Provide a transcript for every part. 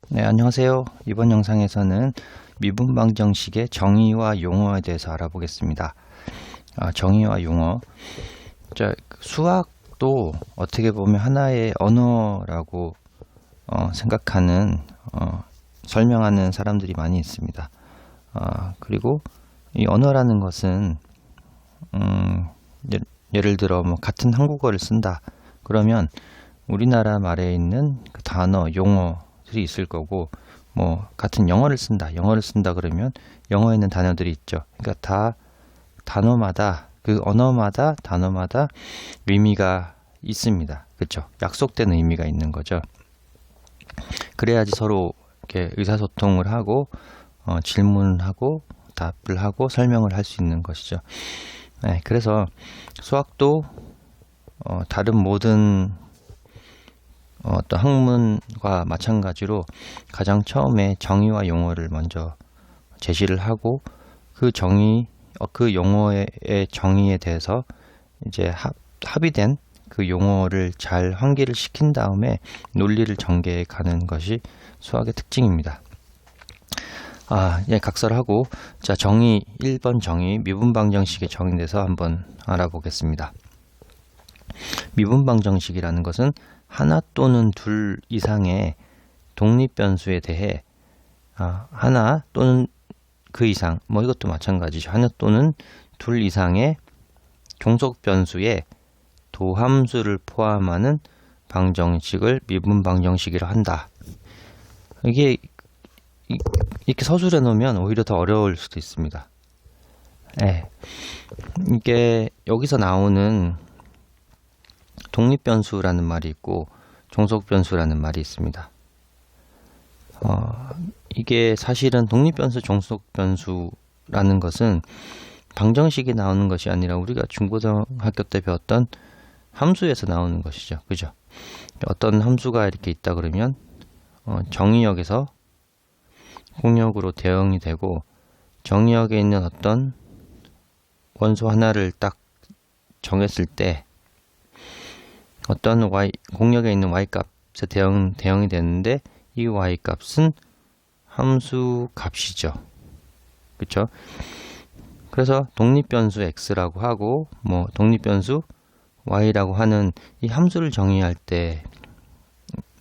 네, 안녕하세요. 이번 영상에서는 미분방정식의 정의와 용어에 대해서 알아보겠습니다. 정의와 용어. 수학도 어떻게 보면 하나의 언어라고 생각하는, 설명하는 사람들이 많이 있습니다. 그리고 이 언어라는 것은, 예를 들어 뭐 같은 한국어를 쓴다. 그러면 우리나라 말에 있는 그 단어, 용어들이 있을 거고, 뭐 같은 영어를 쓴다 그러면 영어에 있는 단어들이 있죠. 그러니까 다 단어마다, 그 언어마다 단어마다 의미가 있습니다. 그렇죠? 약속된 의미가 있는 거죠. 그래야지 서로 이렇게 의사소통을 하고 질문하고 답을 하고 설명을 할 수 있는 것이죠. 네, 그래서 수학도 다른 모든 어떤 학문과 마찬가지로 가장 처음에 정의와 용어를 먼저 제시를 하고 그 그 용어의 정의에 대해서 이제 합의된 그 용어를 잘 환기를 시킨 다음에 논리를 전개해 가는 것이 수학의 특징입니다. 예, 각설하고, 자, 1번 정의, 미분방정식의 정의에 대해서 한번 알아보겠습니다. 미분방정식이라는 것은 하나 또는 둘 이상의 독립변수에 대해 하나 또는 그 이상, 뭐 이것도 마찬가지죠. 하나 또는 둘 이상의 종속변수에 도함수를 포함하는 방정식을 미분방정식이라 한다. 이게 이렇게 서술해 놓으면 오히려 더 어려울 수도 있습니다. 네. 이게 여기서 나오는 독립변수라는 말이 있고 종속변수라는 말이 있습니다. 이게 사실은 독립변수, 종속변수라는 것은 방정식이 나오는 것이 아니라 우리가 중고등학교 때 배웠던 함수에서 나오는 것이죠. 그죠? 어떤 함수가 이렇게 있다 그러면 정의역에서 공역으로 대응이 되고 정의역에 있는 어떤 원소 하나를 딱 정했을 때 어떤 공역에 있는 y값에 대응이 되는데 이 y값은 함수 값이죠. 그렇죠? 그래서 독립변수 x라고 하고 뭐 독립변수 y라고 하는 이 함수를 정의할 때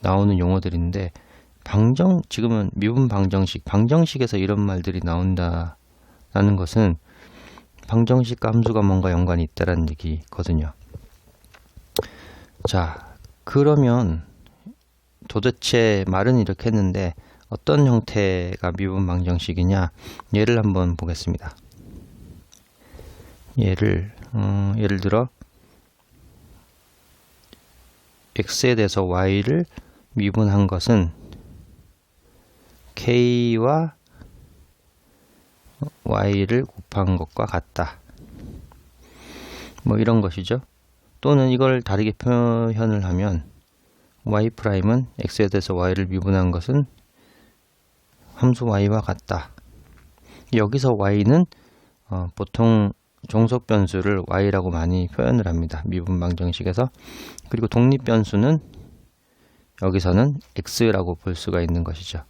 나오는 용어들인데 지금은 방정식에서 이런 말들이 나온다라는 것은 방정식과 함수가 뭔가 연관이 있다라는 얘기거든요. 자, 그러면 도대체 말은 이렇게 했는데 어떤 형태가 미분방정식이냐? 예를 한번 보겠습니다. 예를 들어 x에 대해서 y를 미분한 것은 k와 y를 곱한 것과 같다. 뭐 이런 것이죠. 또는 이걸 다르게 표현을 하면 y'은 x에 대해서 y를 미분한 것은 함수 y와 같다. 여기서 y는 보통 종속변수를 y라고 많이 표현을 합니다. 미분방정식에서. 그리고 독립변수는 여기서는 x라고 볼 수가 있는 것이죠.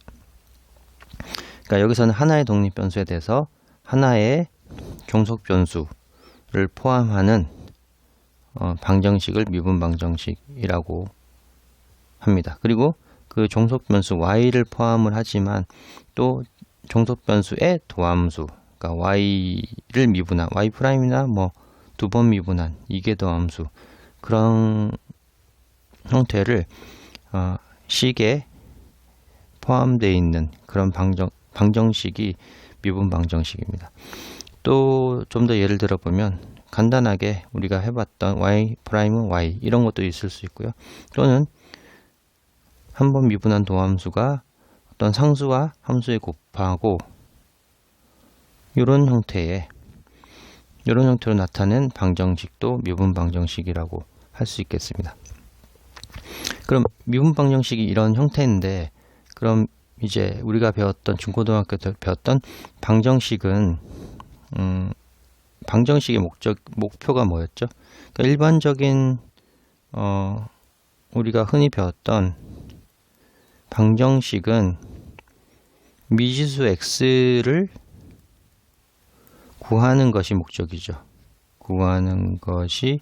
그러니까 여기서는 하나의 독립변수에 대해서 하나의 종속변수를 포함하는 방정식을 미분방정식이라고 합니다. 그리고 그 종속변수 y를 포함을 하지만 또 종속변수의 도함수, 그러니까 y를 미분한 y'이나 뭐 두 번 미분한 이계도함수, 그런 형태를 식에 포함되어 있는 그런 방정식이 미분방정식입니다. 또 좀 더 예를 들어보면 간단하게 우리가 해봤던 y'은 y 이런 것도 있을 수 있고요. 또는 한 번 미분한 도함수가 어떤 상수와 함수에 곱하고 이런 형태로 나타낸 방정식도 미분방정식이라고 할 수 있겠습니다. 그럼 미분방정식이 이런 형태인데, 그럼 이제 우리가 배웠던 중고등학교 때 배웠던 방정식은 방정식의 목표가 뭐였죠? 그러니까 일반적인 우리가 흔히 배웠던 방정식은 미지수 x를 구하는 것이 목적이죠. 구하는 것이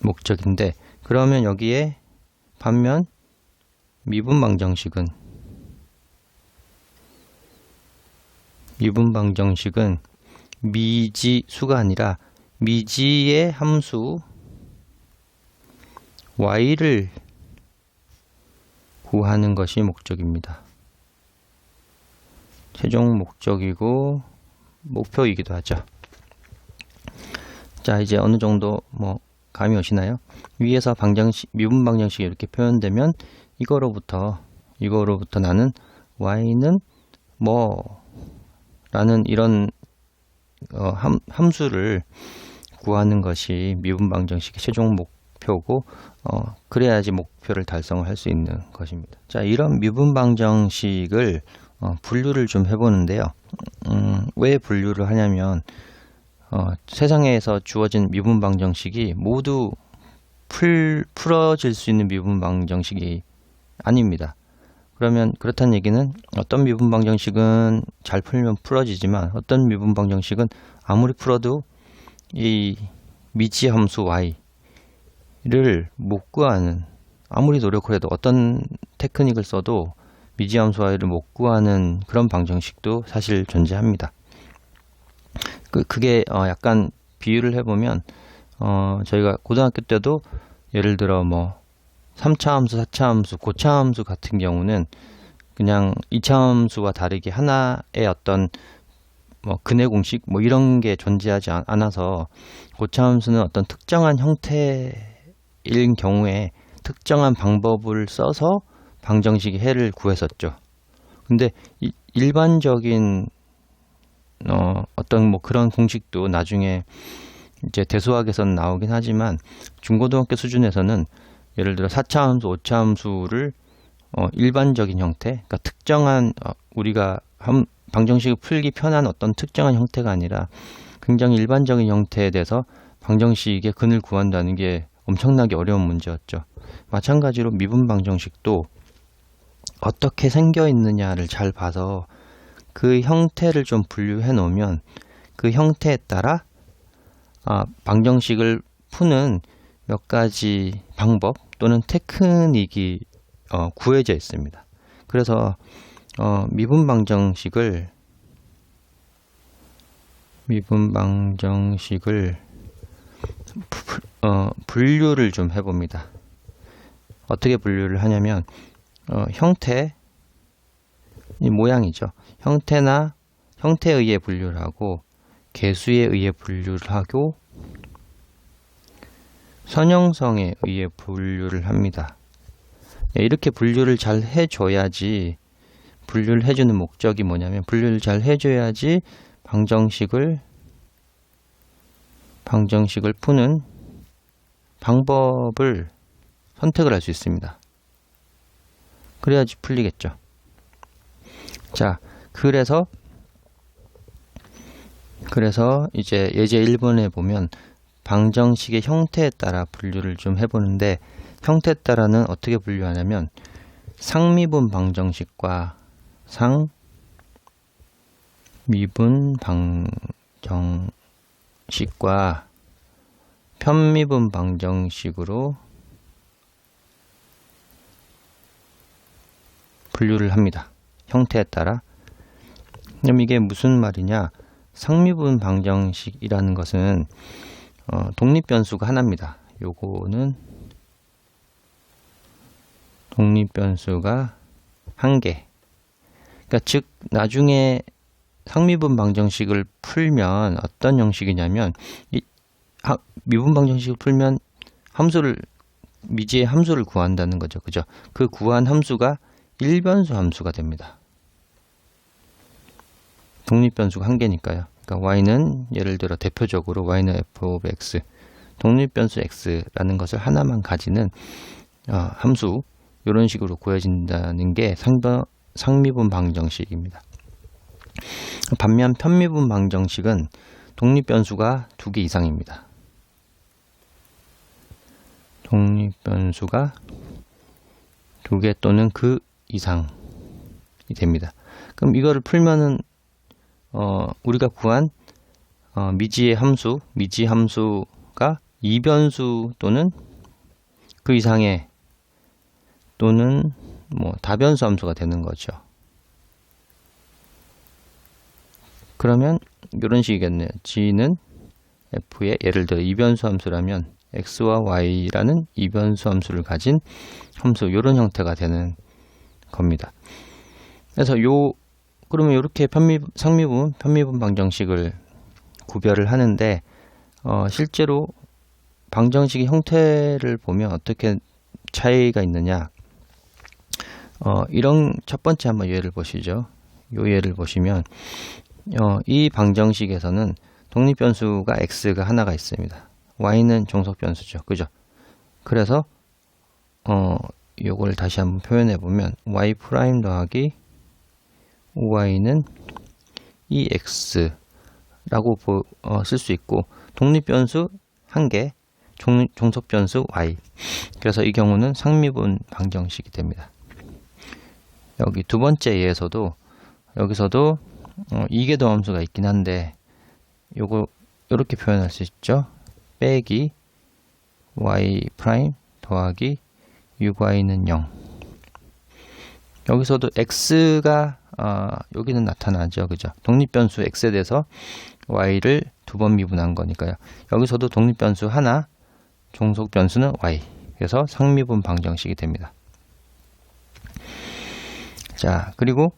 목적인데, 그러면 여기에 반면 미분방정식은 미지수가 아니라 미지의 함수 y를 구하는 것이 목적입니다. 최종 목적이고 목표이기도 하죠. 자, 이제 어느 정도 감이 오시나요? 위에서 미분방정식이 이렇게 표현되면 이거로부터 나는 y는 라는 이런 함수를 구하는 것이 미분방정식의 최종 목표고, 그래야지 목표를 달성을 할 수 있는 것입니다. 자, 이런 미분방정식을 분류를 좀 해보는데요. 왜 분류를 하냐면 세상에서 주어진 미분방정식이 모두 풀어질 수 있는 미분방정식이 아닙니다. 그러면 그렇다는 얘기는 어떤 미분방정식은 잘 풀면 풀어지지만 어떤 미분방정식은 아무리 풀어도 이 미지함수 y를 못 구하는, 아무리 노력을 해도 어떤 테크닉을 써도 미지함수 y를 못 구하는 그런 방정식도 사실 존재합니다. 그게 약간 비유를 해보면 저희가 고등학교 때도 예를 들어 3차 함수, 4차 함수, 고차 함수 같은 경우는 그냥 2차 함수와 다르게 하나의 어떤 근해 공식 이런 게 존재하지 않아서 고차 함수는 어떤 특정한 형태인 경우에 특정한 방법을 써서 방정식의 해를 구했었죠. 근데 일반적인 어떤 그런 공식도 나중에 이제 대수학에서는 나오긴 하지만 중고등학교 수준에서는 예를 들어 4차 함수, 5차 함수를 일반적인 형태, 그러니까 특정한 우리가 방정식을 풀기 편한 어떤 특정한 형태가 아니라 굉장히 일반적인 형태에 대해서 방정식의 근을 구한다는 게 엄청나게 어려운 문제였죠. 마찬가지로 미분 방정식도 어떻게 생겨 있느냐를 잘 봐서 그 형태를 좀 분류해 놓으면 그 형태에 따라 방정식을 푸는 몇 가지 방법 또는 테크닉이 구해져 있습니다. 그래서 미분 방정식을 분류를 좀 해봅니다. 어떻게 분류를 하냐면 형태, 이 모양이죠. 형태에 의해 분류를 하고 개수에 의해 분류를 하고 선형성에 의해 분류를 합니다. 이렇게 분류를 잘 해줘야지, 분류를 해주는 목적이 뭐냐면 분류를 잘 해줘야지 방정식을 푸는 방법을 선택을 할 수 있습니다. 그래야지 풀리겠죠. 자, 그래서 이제 예제 1번에 보면 방정식의 형태에 따라 분류를 좀 해보는데, 형태에 따라는 어떻게 분류하냐면 상미분 방정식과 상미분 방정식과 편미분 방정식으로 분류를 합니다. 형태에 따라. 그럼 이게 무슨 말이냐? 상미분 방정식이라는 것은 독립변수가 하나입니다. 요거는 독립변수가 한 개. 그러니까 즉 나중에 상미분 방정식을 풀면 어떤 형식이냐면 미분 방정식을 풀면 미지의 함수를 구한다는 거죠. 그죠? 그 구한 함수가 일변수 함수가 됩니다. 독립변수가 한 개니까요. 그러니까 y는 예를 들어 대표적으로 y는 f of x, 독립변수 x라는 것을 하나만 가지는 함수, 이런 식으로 구해진다는 게 상미분 방정식입니다. 반면 편미분 방정식은 독립변수가 2개 이상입니다. 독립변수가 2개 또는 그 이상 됩니다. 그럼 이거를 풀면은 우리가 구한 미지의 함수, 미지 함수가 이변수 또는 그 이상의 또는 뭐 다변수 함수가 되는 거죠. 그러면 이런 식이겠네요. g는 f의 예를 들어 이변수 함수라면 x와 y라는 이변수 함수를 가진 함수, 이런 형태가 되는 겁니다. 그래서 그러면 이렇게 상미분, 편미분 방정식을 구별을 하는데 실제로 방정식의 형태를 보면 어떻게 차이가 있느냐, 이런 첫 번째 한번 예를 보시죠. 이 예를 보시면 이 방정식에서는 독립변수가 x가 하나가 있습니다. y는 종속변수죠. 그죠? 그래서 요걸 다시 한번 표현해 보면 y 프라임 더하기 5y는 2x라고 쓸 수 있고, 독립변수 1개, 종속변수 y. 그래서 이 경우는 상미분 방정식이 됩니다. 여기 두 번째 예에서도 여기서도 이계도 함수가 있긴 한데 요거 이렇게 표현할 수 있죠. 빼기 y 프라임 더하기 6y는 0. 여기서도 x가 여기는 나타나죠. 그죠? 독립변수 x에 대해서 y를 두 번 미분한 거니까요. 여기서도 독립변수 하나, 종속변수는 y. 그래서 상미분 방정식이 됩니다. 자, 그리고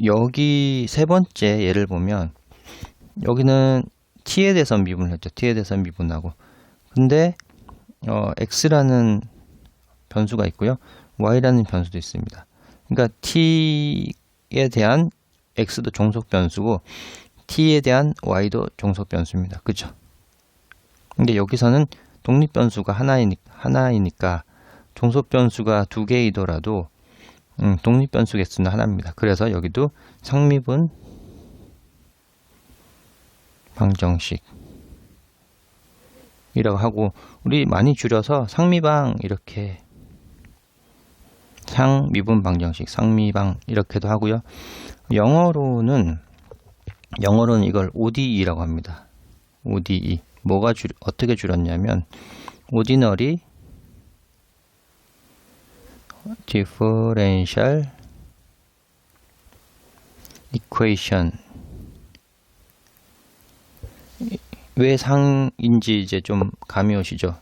여기 세 번째 예를 보면 여기는 t에 대해서 미분을 했죠. t에 대해서 미분하고. 근데 x라는 변수가 있고요. y라는 변수도 있습니다. 그러니까 t에 대한 x도 종속 변수고 t에 대한 y도 종속 변수입니다. 그죠? 근데 여기서는 독립 변수가 하나이니까 종속 변수가 두 개이더라도 독립 변수 개수는 하나입니다. 그래서 여기도 상미분 방정식이라고 하고, 우리 많이 줄여서 상미방 이렇게, 상미분 방정식, 상미방 이렇게도 하고요. 영어로는 이걸 ODE라고 합니다. ODE. 어떻게 줄였냐면 Ordinary Differential Equation. 왜 상인지 이제 좀 감이 오시죠?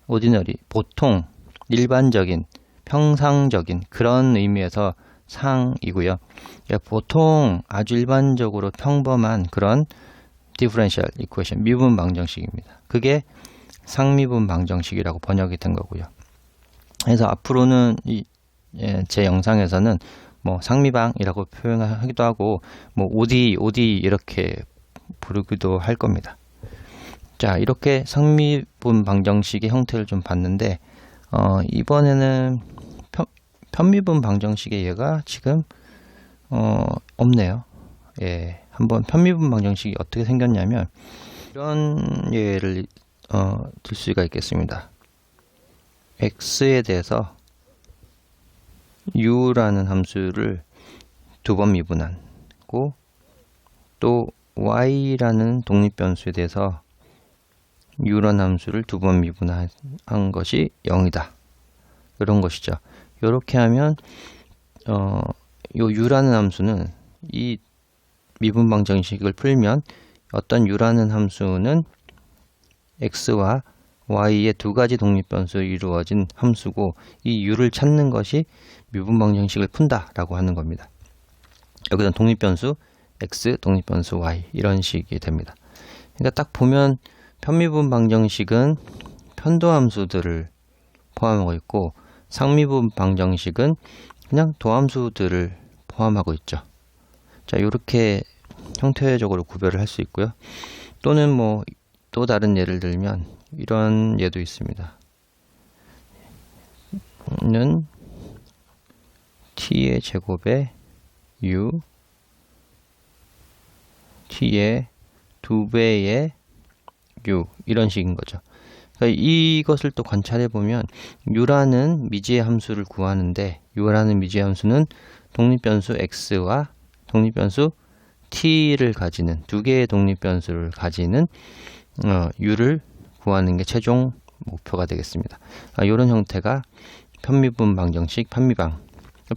Ordinary, 보통, 일반적인, 평상적인, 그런 의미에서 상이고요. 보통 아주 일반적으로 평범한 그런 differential equation, 미분 방정식입니다. 그게 상미분 방정식이라고 번역이 된 거고요. 그래서 앞으로는 제 영상에서는 뭐 상미방이라고 표현하기도 하고 뭐 OD 이렇게 부르기도 할 겁니다. 자, 이렇게 상미분 방정식의 형태를 좀 봤는데 이번에는 편미분 방정식의 예가 지금 없네요. 예, 한번 편미분 방정식이 어떻게 생겼냐면 이런 예를 들 수가 있겠습니다. x에 대해서 u라는 함수를 두 번 미분하고, 또 y라는 독립변수에 대해서 u라는 함수를 두 번 미분한 것이 0이다. 이런 것이죠. 이렇게 하면 요 u라는 함수는 이 미분 방정식을 풀면 어떤 u라는 함수는 x와 y의 두 가지 독립변수로 이루어진 함수고, 이 u를 찾는 것이 미분 방정식을 푼다라고 하는 겁니다. 여기는 독립변수 x, 독립변수 y 이런 식이 됩니다. 그러니까 딱 보면 편미분 방정식은 편도함수들을 포함하고 있고, 상미분 방정식은 그냥 도함수들을 포함하고 있죠. 자, 이렇게 형태적으로 구별을 할 수 있고요. 또는 뭐 또 다른 예를 들면 이런 예도 있습니다. 는 t의 제곱에 u, t의 2배의 u, 이런 식인 거죠. 그러니까 이것을 또 관찰해 보면 u라는 미지의 함수를 구하는데, u라는 미지의 함수는 독립변수 x와 독립변수 t를 가지는 두 개의 독립변수를 가지는 u를 구하는 게 최종 목표가 되겠습니다. 이런 형태가 편미분 방정식 편미방.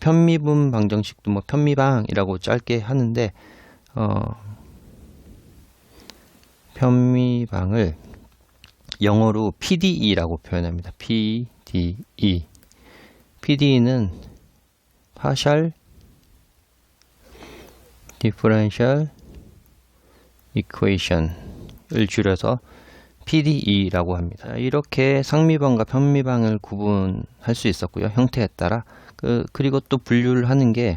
편미분 방정식도 뭐 편미방이라고 짧게 하는데 편미방을 영어로 PDE라고 표현합니다. PDE. PDE는 Partial Differential Equation을 줄여서 PDE라고 합니다. 이렇게 상미방과 편미방을 구분할 수 있었고요. 형태에 따라. 그리고 또 분류를 하는 게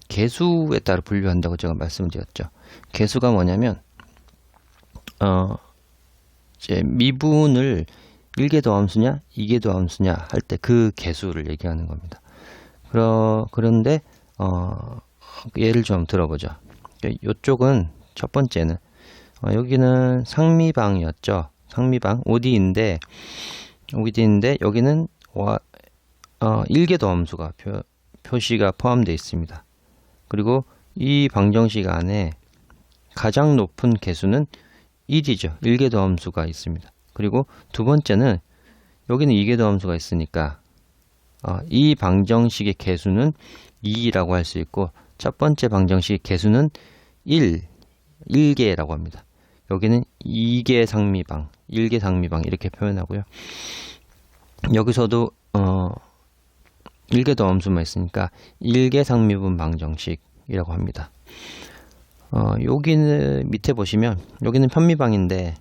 개수에 따라 분류한다고 제가 말씀드렸죠. 개수가 뭐냐면 이제 미분을 1개 더함수냐 2개 더함수냐 할 때 그 개수를 얘기하는 겁니다. 그런데 예를 좀 들어보죠. 이쪽은 첫 번째는 여기는 상미방이었죠. 상미방 OD인데 여기는 1개 더함수가 표시가 포함되어 있습니다. 그리고 이 방정식 안에 가장 높은 개수는 1이죠. 1개 더함수가 있습니다. 그리고 두 번째는 여기는 2개 더함수가 있으니까 이 방정식의 개수는 2라고 할 수 있고 첫 번째 방정식의 개수는 1개라고 합니다. 여기는 2개 상미방, 1개 상미방 이렇게 표현하고요. 여기서도 1개 더함수만 있으니까 1개 상미분 방정식이라고 합니다. 여기는 밑에 보시면 여기는 편미방인데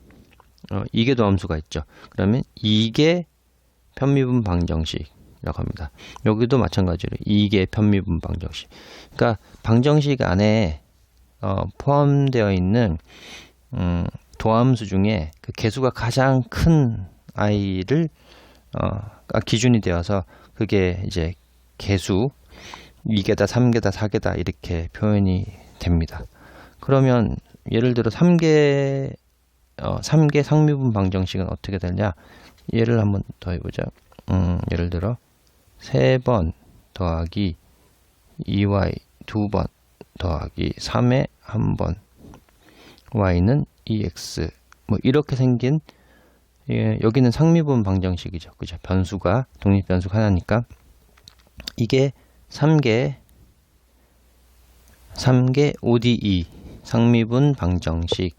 2개 더함수가 있죠. 그러면 2개 편미분 방정식이라고 합니다. 여기도 마찬가지로 2개 편미분 방정식. 그러니까 방정식 안에 포함되어 있는 도함수 중에 그 개수가 가장 큰 아이를 기준이 되어서 그게 이제 개수 2개다, 3개다, 4개다 이렇게 표현이 됩니다. 그러면 예를 들어 3개 상미분 방정식은 어떻게 되냐? 예를 한번 더 해보자. 예를 들어 3번 더하기 2y 2번 더하기 3에 1번 y는 2x 뭐 이렇게 생긴 여기는 상미분 방정식이죠. 그죠? 변수가 독립변수가 하나니까 이게 3개 ODE 상미분 방정식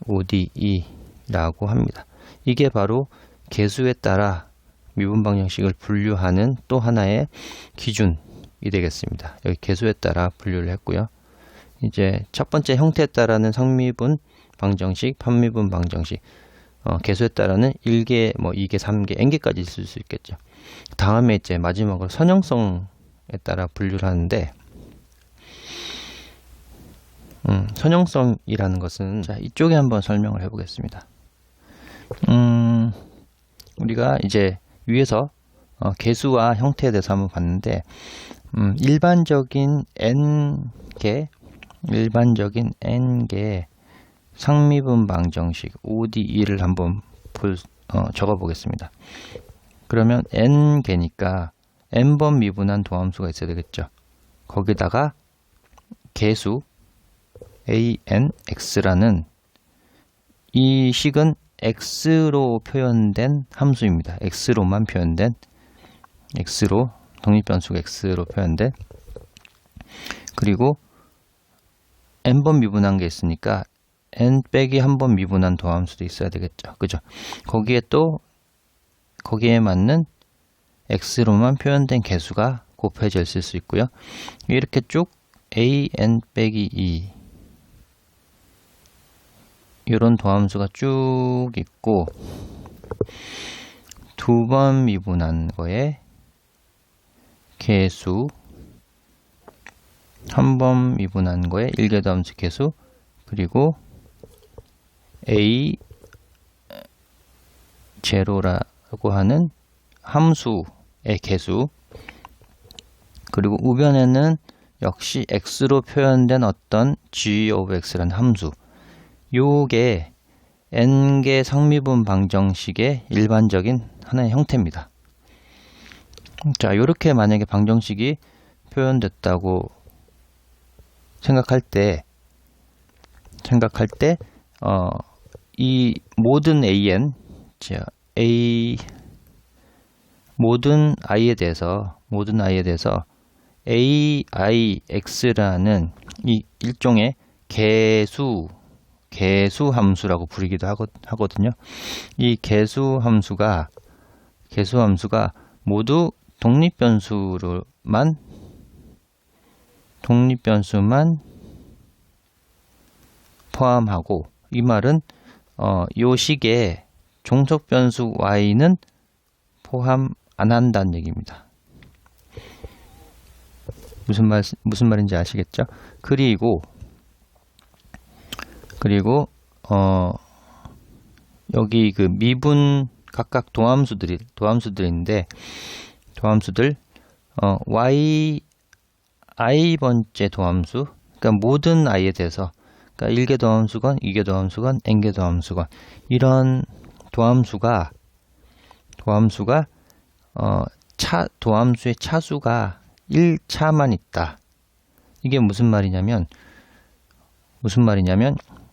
ODE라고 합니다. 이게 바로 개수에 따라 미분 방정식을 분류하는 또 하나의 기준이 되겠습니다. 여기 개수에 따라 분류를 했고요. 이제 첫 번째 형태에 따라는 상미분 방정식, 편미분 방정식, 개수에 따라는 1개, 뭐 2개, 3개, n개까지 있을 수 있겠죠. 다음에 이제 마지막으로 선형성에 따라 분류를 하는데 선형성이라는 것은 자, 이쪽에 한번 설명을 해보겠습니다. 우리가 이제 위에서 개수와 형태에 대해서 한번 봤는데 일반적인 n개 상미분 방정식 ODE를 한번 적어 보겠습니다. 그러면 n개니까 n번 미분한 도함수가 있어야 되겠죠. 거기다가 개수 ANX라는 이 식은 X로 표현된 함수입니다. X로만 표현된 X로 독립변수가 X로 표현된 그리고 n번 미분한 게 있으니까 n 빼기 한 번 미분한 도함수도 있어야 되겠죠. 그죠? 거기에 맞는 X로만 표현된 개수가 곱해져 있을 수 있고요. 이렇게 쭉 AN 빼기 2 이런 도함수가 쭉 있고 두 번 미분한 거에 개수 한 번 미분한 거에 1개 더함수 개수 그리고 A 제로라고 하는 함수의 개수 그리고 우변에는 역시 x로 표현된 어떤 g of x라는 함수 요게 n개 상미분 방정식의 일반적인 하나의 형태입니다. 자, 요렇게 만약에 방정식이 표현됐다고 생각할 때 이 모든 an, 모든 i에 대해서 AIX라는 이 일종의 개수 함수라고 부르기도 하거든요. 이 개수 함수가 모두 독립변수만 포함하고, 이 말은 요 식의 종속변수 y는 포함 안 한다는 얘기입니다. 무슨 말인지 아시겠죠? 그리고 여기 그 미분 각각 도함수들인데 i번째 도함수, 그러니까 모든 i에 대해서, 그러니까 1개 도함수건, 2개 도함수건, n개 도함수건, 이런 도함수가 도함수의 차수가 1차만 있다. 이게 무슨 말이냐면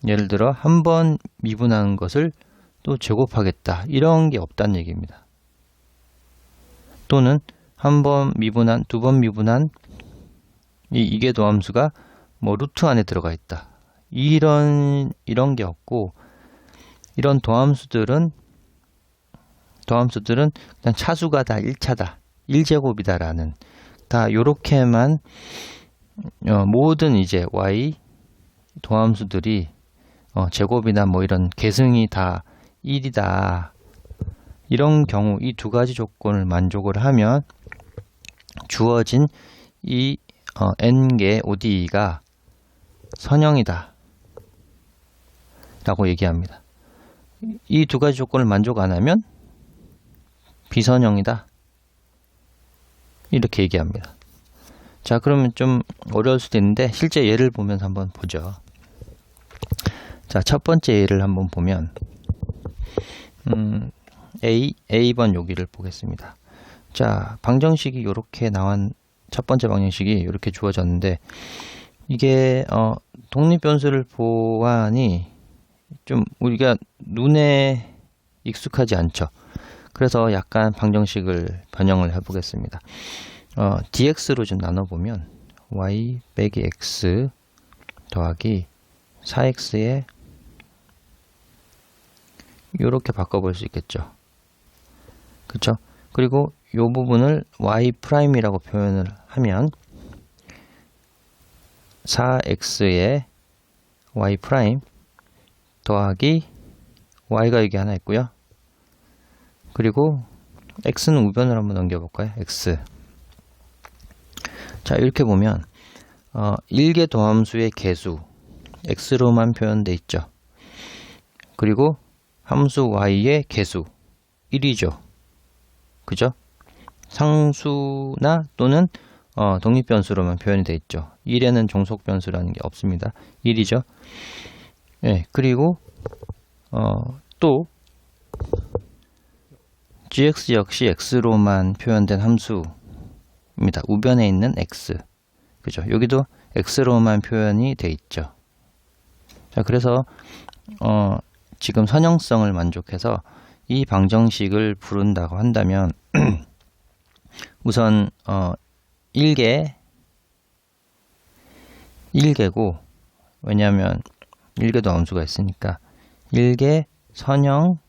예를 들어 한 번 미분한 것을 또 제곱하겠다, 이런 게 없다는 얘기입니다. 또는 한 번 미분한, 두 번 미분한 이 2개 도함수가 뭐 루트 안에 들어가 있다, 이런 게 없고, 이런 도함수들은 그냥 차수가 다 1차다, 1제곱이다라는, 다 요렇게만 모든 이제 y 도함수들이 제곱이나 뭐 이런 계승이 다 1이다. 이런 경우 이 두 가지 조건을 만족을 하면 주어진 이 n개 ODE가 선형이다 라고 얘기합니다. 이 두 가지 조건을 만족 안 하면 비선형이다, 이렇게 얘기합니다. 자, 그러면 좀 어려울 수도 있는데 실제 예를 보면서 한번 보죠. 자, 첫 번째 예를 한번 보면 A번 여기를 보겠습니다. 자, 방정식이 이렇게 첫 번째 방정식이 이렇게 주어졌는데, 이게 독립변수를 보아하니 좀 우리가 눈에 익숙하지 않죠. 그래서 약간 방정식을 변형을 해보겠습니다. dx로 좀 나눠보면 y 빼기 x 더하기 4x에 이렇게 바꿔볼 수 있겠죠. 그렇죠? 그리고 이 부분을 y'이라고 표현을 하면 4x에 y' 더하기 y가 여기 하나 있고요. 그리고 x는 우변을 한번 넘겨볼까요? x. 자, 이렇게 보면 1개 도함수의 개수 x로만 표현되어 있죠. 그리고 함수 y의 개수 1이죠. 그죠? 상수나 또는 독립변수로만 표현이 되어 있죠. 1에는 종속변수라는 게 없습니다. 1이죠. 예, 그리고 또 gx 역시 x로만 표현된 함수입니다. 우변에 있는 x. 그죠? 여기도 x로만 표현이 돼 있죠. 자, 그래서 지금 선형성을 만족해서 이 방정식을 부른다고 한다면 우선 1개고, 왜냐하면 1개도 함수가 있으니까 1개 선형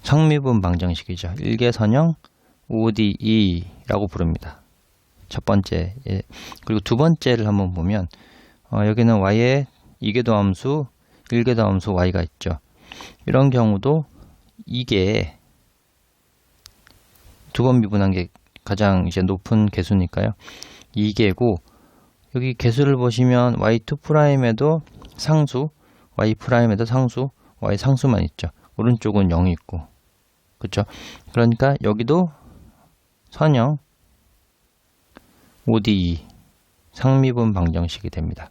성미분 방정식이죠. 1개 선형 ODE라고 부릅니다. 첫 번째. 예. 그리고 두 번째를 한번 보면 여기는 y에 2개도 함수, 1개도 함수 y가 있죠. 이런 경우도 이게 두 번 미분한 게 가장 이제 높은 개수니까요. 2개고, 여기 개수를 보시면 y2'에도 상수, y'에도 상수, y 상수만 있죠. 오른쪽은 0이 있고. 그렇죠? 그러니까 여기도 선형 ODE 상미분 방정식이 됩니다.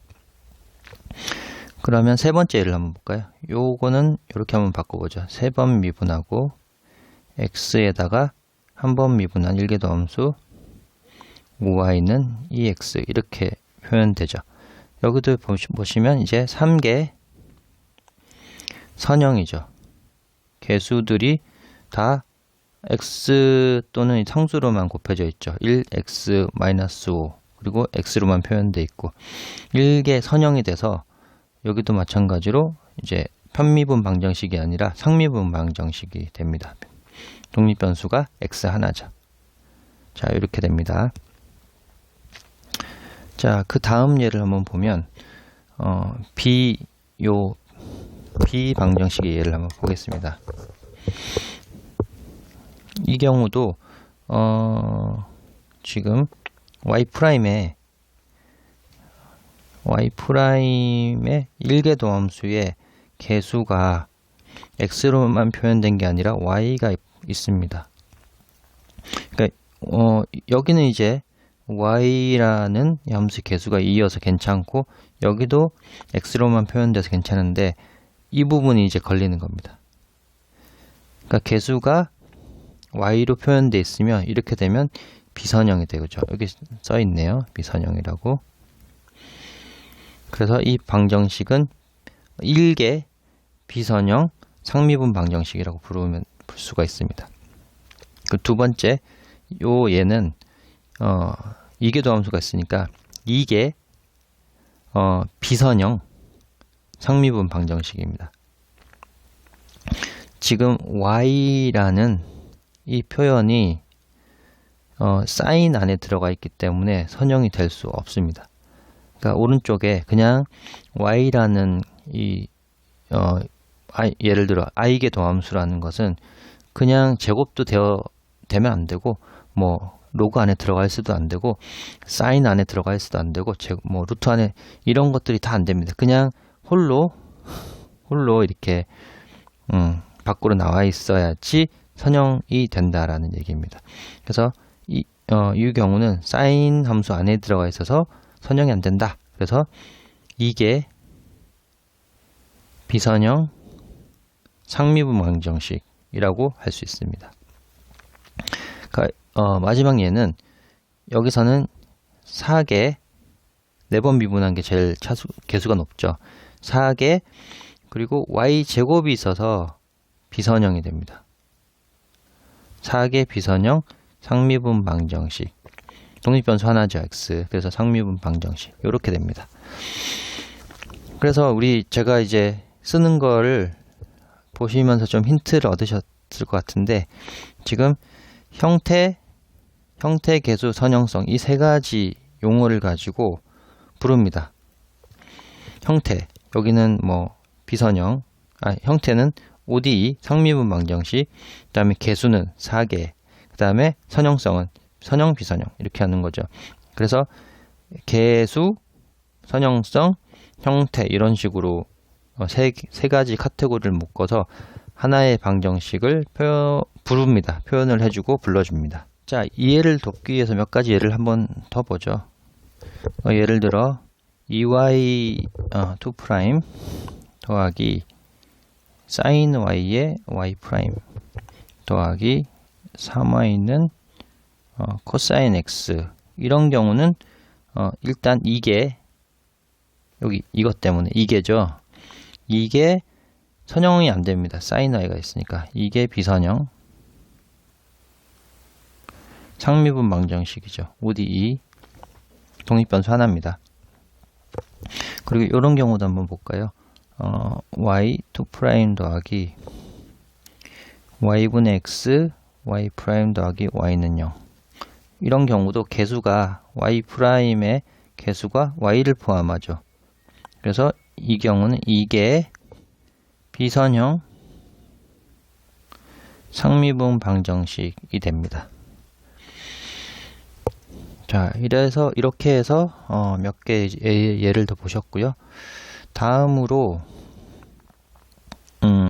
그러면 세 번째 예를 한번 볼까요? 요거는 이렇게 한번 바꿔보죠. 세 번 미분하고 x에다가 한 번 미분한 1개도 함수 y는 2x 이렇게 표현되죠. 여기도 보시면 이제 3개 선형이죠. 개수들이 다 x 또는 상수로만 곱해져 있죠. 1x-5 그리고 x로만 표현되어 있고 1개 선형이 돼서 여기도 마찬가지로 이제 편미분 방정식이 아니라 상미분 방정식이 됩니다. 독립변수가 x 하나죠. 자, 이렇게 됩니다. 자, 그 다음 예를 한번 보면 b 방정식의 예를 한번 보겠습니다. 이 경우도 지금 y'의 1개 도함수의 개수가 x로만 표현된 게 아니라 y가 있습니다. 그러니까 여기는 이제 y라는 함수 개수가 2여서 괜찮고 여기도 x로만 표현돼서 괜찮은데 이 부분이 이제 걸리는 겁니다. 그러니까 개수가 y로 표현되어 있으면 이렇게 되면 비선형이 되죠. 여기 써 있네요. 비선형이라고. 그래서 이 방정식은 1개 비선형 상미분 방정식이라고 부를 수가 있습니다. 그 두 번째 요 얘는 2개 도함수가 있으니까 2개 비선형 상미분 방정식입니다. 지금 y라는 이 표현이 사인 안에 들어가 있기 때문에 선형이 될 수 없습니다. 그러니까 오른쪽에 그냥 y라는 이 예를 들어 i개 도함수라는 것은 그냥 제곱도 되면 안 되고 뭐 로그 안에 들어갈 수도 안 되고 사인 안에 들어갈 수도 안 되고 뭐 루트 안에 이런 것들이 다 안 됩니다. 그냥 홀로 이렇게 밖으로 나와 있어야지 선형이 된다라는 얘기입니다. 그래서 이 경우는 사인 함수 안에 들어가 있어서 선형이 안 된다. 그래서 이게 비선형 상미분 방정식이라고 할 수 있습니다. 그러니까 마지막 예는 여기서는 4개 4번 미분한 게 제일 개수가 높죠. 4개 그리고 y제곱이 있어서 비선형이 됩니다. 4개 비선형 상미분 방정식. 독립변수 하나죠. x. 그래서 상미분 방정식. 이렇게 됩니다. 그래서 제가 이제 쓰는 거를 보시면서 좀 힌트를 얻으셨을 것 같은데 지금 형태, 개수, 선형성 이 세 가지 용어를 가지고 부릅니다. 형태, 여기는 뭐 비선형, 형태는 ODE 상미분 방정식, 그 다음에 개수는 4개, 그 다음에 선형성은 선형, 비선형 이렇게 하는 거죠. 그래서 개수, 선형성, 형태 이런 식으로 세 가지 카테고리를 묶어서 하나의 방정식을 부릅니다. 표현을 해주고 불러줍니다. 자, 이 예를 돕기 위해서 몇 가지 예를 한번 더 보죠. 예를 들어 2y 2' 더하기 sin y의 y' 더하기 3y는 코사인 x 이런 경우는 일단 이게 여기 이것 때문에 이게죠. 이게 선형이 안 됩니다. sin y가 있으니까 이게 비선형 상미분 방정식이죠. ODE 독립변수 하나입니다. 그리고 이런 경우도 한번 볼까요? y 2' 더하기 y분의 x y' 더하기 y는 0 이런 경우도 개수가 y'의 개수가 y를 포함하죠. 그래서 이 경우는 이게 비선형 상미분 방정식이 됩니다. 자, 이렇게 해서 몇 개 예를 더 보셨고요. 다음으로